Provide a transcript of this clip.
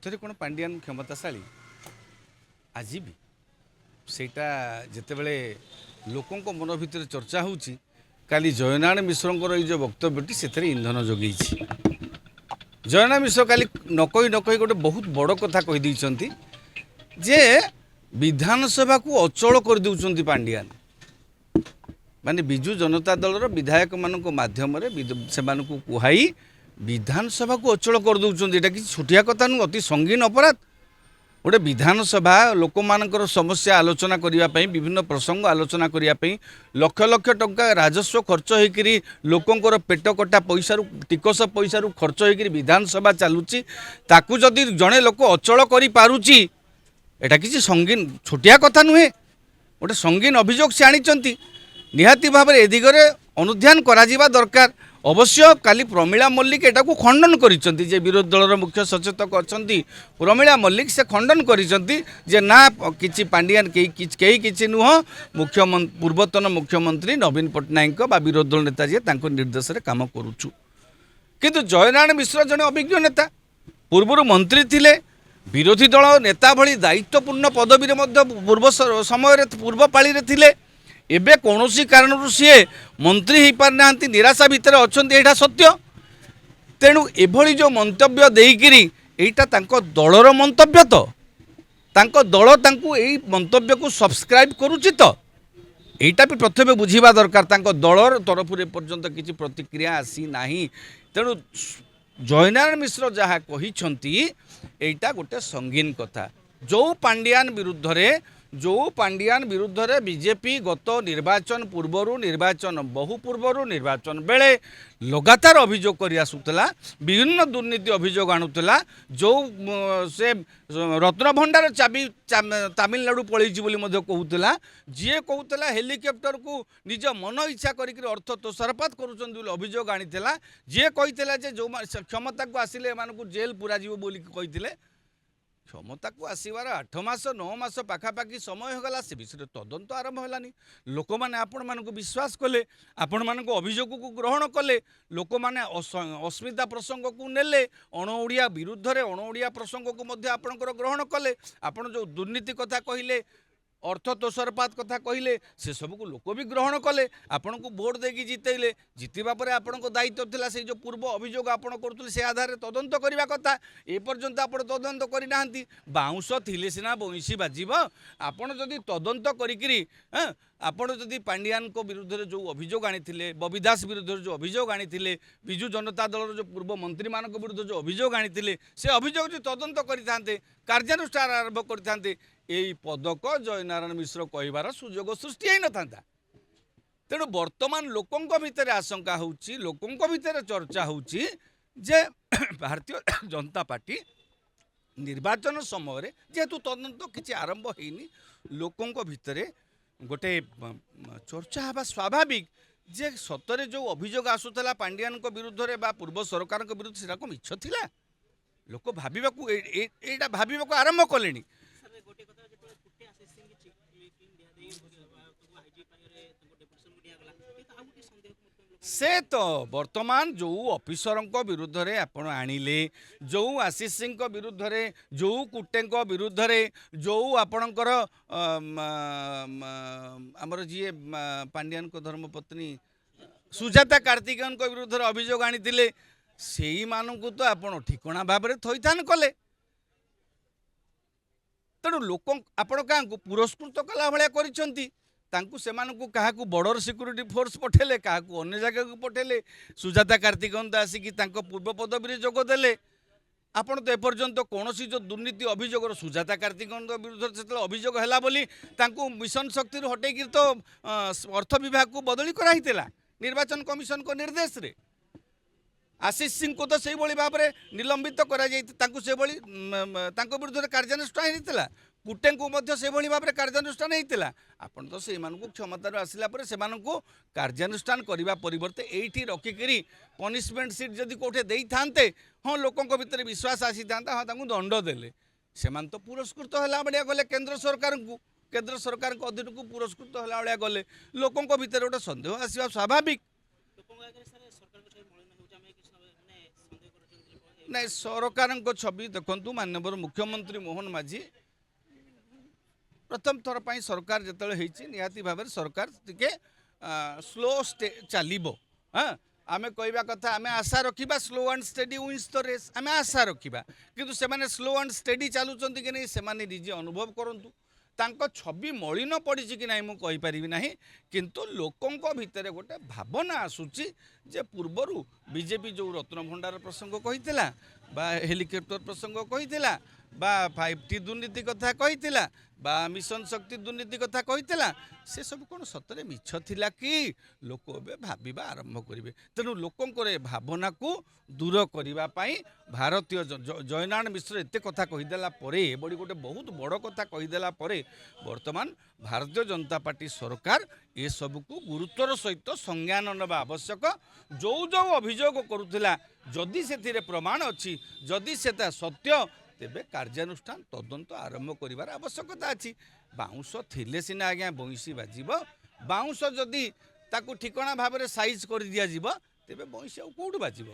सतरे कौन पांडियान क्षमताशाली आज भी सेटा जितेबले लोकों मन भितर चर्चा होची काली जयनारायण मिश्र जो वक्तव्यटी से इंधन जोगई जयनारायण मिश्र काली नकई गोटे बहुत बड़ कथा कहीदे जे विधानसभा को अचल कर दउचंती पांडियान माने बिजु जनता दल विधायक मानक माध्यम से कुहाई विधानसभा को अचल कर दउचंती एटा किसी छोटिया कथा नु अति संगीन अपराध गोटे विधानसभा लोक मानकर समस्या आलोचना करने विभिन्न प्रसंग आलोचना करने लक्ष लक्ष टंका राजस्व खर्च होकर लोकंर पेट कटा पैसा टिकस पैसा खर्च होकर विधानसभा चलुची ताकू जदि जड़े लोक अचल करुच्ची एटा किसी संगीन छोटिया कथा नुहे गोटे संगीन अभियोग से आनी निहाती भाव में ए दिगरे अनुध्यान करा दरकार अवश्य काली प्रमिला मल्लिक एटा को खंडन करिसंती जे विरोधी दलर मुख्य सचेतक अछंती प्रमिला मल्लिक से खंडन करिसंती जे ना किछि पांडियान केही किछि नुह पूर्वतन मुख्यमंत्री नवीन पट्टनायक बा विरोधी दल नेता जे तांको निर्देश रे काम करूछु किंतु जयनारायण मिश्र जने अभिज्ञ नेता पूर्व मंत्री थिले विरोधी दल नेता भली दायित्वपूर्ण पदवी रे मध्य पूर्व समय रे पूर्व पाली रे थिले एबे कौनसी कारण सी मंत्री हो पार ना निराशा भितर अच्छा यहाँ सत्य तेणु एभली जो मंतव्य देकरी यहाँ तांको दलर मंतव्य तो तांको दल तांको यही मंतव्य को सब्सक्राइब करुच्ची तो यहाँ भी प्रथम बुझा दरकार तांको दलर तरफ एपर्यंत किसी प्रतिक्रिया आसी ना तेणु जयनारायण मिश्र जहाँ कही यहाँ गोटे संगीन कथा जो पांडियान विरुद्ध रे बीजेपी गत निर्वाचन पूर्वर निर्वाचन बहु पूर्वर निर्वाचन बेले लगातार अभियोग कर आसुला विभिन्न दुर्नीति अभियोग आणुला जो से रत्न भंडार चाबी तमिलनाडु पलैची कहूला जी कहूला हेलिकप्टर को निज मन इच्छा करके अर्थ तोषरपात कर अभियोग आनीला जी कही जो क्षमता को आसिले एमानकु जेल पूरा जीव बोली कही क्षमता को आसबार 8 मास 9 मास पाखापाखि समय होगला से विषय तदंत आरंभ होलानी लोक मैंने आपण मानक विश्वास कले आपण मानक अभियोग को ग्रहण कले लोक मैंने अस्मिता प्रसंग को नेले अणओडिया विरुद्ध रे अणओडिया प्रसंग को मध्य आपणकर ग्रहण कले आपण जो दुर्नीति कथा कहले अर्थ तोषरपात कथा कहले से सब को लोक भी ग्रहण कले आपण को भोट देकी जितेले जितवा पर आपण को दायित्व थिला से जो पूर्व अभियोग आपण करथुले से आधार रे तदंत करबा कथा ए पर्यंत आपण तदंत करि नाहंती बाउंस थिले सिना बंशी बाजिबो आपण जदि तदंत करिकरी आपण जदि पांडियान को विरुद्ध जो अभियोग आनी बबी दास विरुद्ध जो अभियोग आनी विजु जनता दल जो पूर्व मंत्री मान विरुद्ध जो अभियोग आनी से अभियोग जो तदंत करते कार्यानुष्ठान आरंभ करते यही पदक जयनारायण मिश्र कहबार सुजोग सृष्टि हो न था तेणु वर्तमान लोकों भितर आशंका होची लोकों भितर चर्चा होची जे भारतीय जनता पार्टी निर्वाचन समय जेहेतु तदंत किसी आरंभ होनी लोकों भितर गोटे चर्चा हवा स्वाभाविक जे सतरे जो अभियोग आसूला पांडियान विरुद्ध रे बा पूर्व सरकार विरुद्ध से मिछ थिला लोक भाविबा आरंभ कले से तो वर्तमान जो ऑफिसर विरुद्ध रे आपण आनिले जो आशीष सिंह विरुद्ध रे जो कुटे विरुद्ध रे जो आपणकर आमर जी पांडियान को धर्मपत्नी सुजाता कार्तिकेयन विरुद्ध रे अभियोग आनी से मानू तो आपण ठिकणा भाव में थैथान कले तेणु लोक आपण क्या पुरस्कृत कला भाया कर तांकु सेमानकु काहाकु बॉर्डर सिक्यूरिटी फोर्स पठेले काहाकु अन्य जगह को पठेले सुजाता कार्तिकेयन तो आसिकी तांको पूर्व पदवी जोग देले आपण तो एपर्यंत कौन जो दुर्नीति अभियोग सुजाता कार्तिकेयन विरुद्ध से अभियोग है बोली तांको मिशन शक्ति हटेक तो अर्थ विभाग को बदली कराइला निर्वाचन कमिशन को निर्देश रे आशीष सिंह को तो से भाव में निलंबित कर विरुद्ध कार्यानुष्ठान होता कुटे को से भाव में कार्यानुष्ठान होता आपन तो से क्षमतार आसला से कार्यानुष्ठान करने परिवर्ते ये रखिकी पनिशमेंट सीट जदि कौटे दे था हाँ लोकों भितर विश्वास आसी था हाँ दंड देले से तो पुरस्कृत है भाया गले केंद्र सरकार को अधीन को पुरस्कृत है भाया गले लोकों भितर गोटे सन्देह आसवा स्वाभाविक ନାଇଁ ସରକାରଙ୍କ ଛବି ଦେଖନ୍ତୁ ମାନ୍ୟବର ମୁଖ୍ୟମନ୍ତ୍ରୀ ମୋହନ ମାଝୀ ପ୍ରଥମ ଥର ପାଇଁ ସରକାର ଯେତେବେଳେ ହେଇଛି ନିହାତି ଭାବରେ ସରକାର ଟିକେ ସ୍ଲୋ ଚାଲିବ ହଁ ଆମେ କହିବା କଥା ଆମେ ଆଶା ରଖିବା slow and steady wins the race ଆମେ ଆଶା ରଖିବା କିନ୍ତୁ ସେମାନେ ସ୍ଲୋ ଆଣ୍ଡ ଷ୍ଟେଡି ଚାଲୁଛନ୍ତି କି ନାହିଁ ସେମାନେ ନିଜେ ଅନୁଭବ କରନ୍ତୁ ତାଙ୍କ ଛବି ମଳିନ ପଡ଼ିଛି କି ନାହିଁ ମୁଁ କହିପାରିବି ନାହିଁ କିନ୍ତୁ ଲୋକଙ୍କ ଭିତରେ ଗୋଟେ ଭାବନା ଆସୁଛି ଯେ ପୂର୍ବରୁ ବିଜେପି ଯେଉଁ ରତ୍ନଭଣ୍ଡାର ପ୍ରସଙ୍ଗ କହିଥିଲା ବା ହେଲିକପ୍ଟର ପ୍ରସଙ୍ଗ କହିଥିଲା ବା 5T ଦୁର୍ନୀତି କଥା କହିଥିଲା ବା ମିଶନ ଶକ୍ତି ଦୁର୍ନୀତି କଥା କହିଥିଲା ସେସବୁ କ'ଣ ସତରେ ମିଛ ଥିଲା କି ଲୋକ ଏବେ ଭାବିବା ଆରମ୍ଭ କରିବେ ତେଣୁ ଲୋକଙ୍କର ଏ ଭାବନାକୁ ଦୂର କରିବା ପାଇଁ ଭାରତୀୟ ଜୟନାରାୟଣ ମିଶ୍ର ଏତେ କଥା କହିଦେଲା ପରେ ଏଭଳି ଗୋଟେ ବହୁତ ବଡ଼ କଥା କହିଦେଲା ପରେ ବର୍ତ୍ତମାନ ଭାରତୀୟ ଜନତା ପାର୍ଟି ସରକାର ଏସବୁକୁ ଗୁରୁତ୍ୱର ସହିତ ସଂଜ୍ଞାନ ନେବା ଆବଶ୍ୟକ ଯେଉଁ ଯେଉଁ ଅଭିଯୋଗ କରୁଥିଲା ଯଦି ସେଥିରେ ପ୍ରମାଣ ଅଛି ଯଦି ସେଟା ସତ୍ୟ ତେବେ କାର୍ଯ୍ୟାନୁଷ୍ଠାନ ତଦନ୍ତ ଆରମ୍ଭ କରିବାର ଆବଶ୍ୟକତା ଅଛି ବାଉଁଶ ଥିଲେ ସିନା ଆଜ୍ଞା ବଇଁଶୀ ବାଜିବ ବାଉଁଶ ଯଦି ତାକୁ ଠିକଣା ଭାବରେ ସାଇଜ୍ କରି ଦିଆଯିବ ତେବେ ବଇଁଶୀ ଆଉ କେଉଁଠୁ ବାଜିବ